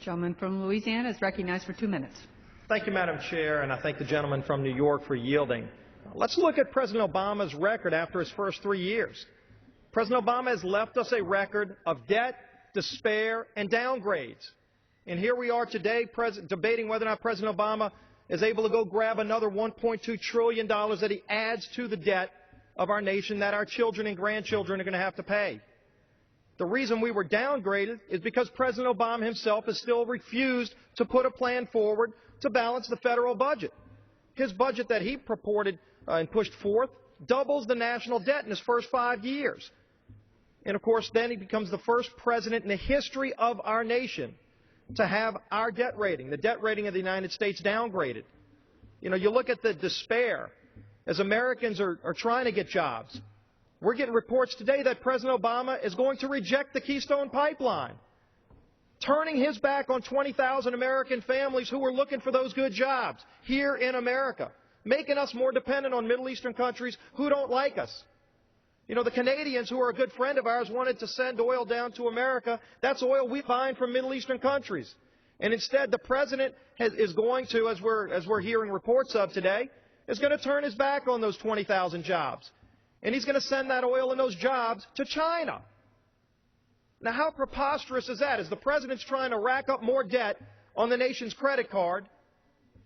Gentleman from Louisiana is recognized for 2 minutes. Thank you, Madam Chair, and I thank the gentleman from New York for yielding. Let's look at President Obama's record after his first 3 years. President Obama has left us a record of debt, despair, and downgrades. And here we are today debating whether or not President Obama is able to go grab another $1.2 trillion that he adds to the debt of our nation that our children and grandchildren are going to have to pay. The reason we were downgraded is because President Obama himself has still refused to put a plan forward to balance the federal budget. His budget that he purported and pushed forth doubles the national debt in his first 5 years. And, of course, then he becomes the first president in the history of our nation to have our debt rating, the debt rating of the United States, downgraded. You know, you look at the despair as Americans are trying to get jobs. We're getting reports today that President Obama is going to reject the Keystone Pipeline, turning his back on 20,000 American families who are looking for those good jobs here in America, making us more dependent on Middle Eastern countries who don't like us. You know, the Canadians, who are a good friend of ours, wanted to send oil down to America. That's oil we find from Middle Eastern countries. And instead, the President is going to, as we're hearing reports of today, is going to turn his back on those 20,000 jobs. And he's going to send that oil and those jobs to China. Now, how preposterous is that? As the President's trying to rack up more debt on the nation's credit card,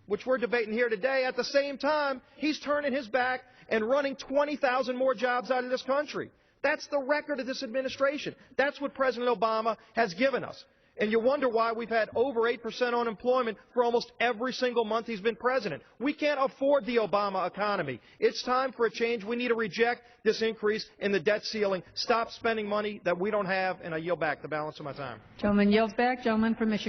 which we're debating here today, at the same time, he's turning his back and running 20,000 more jobs out of this country. That's the record of this administration. That's what President Obama has given us. And you wonder why we've had over 8% unemployment for almost every single month he's been president. We can't afford the Obama economy. It's time for a change. We need to reject this increase in the debt ceiling. Stop spending money that we don't have, and I yield back the balance of my time. Gentleman yields back. Gentleman from Michigan.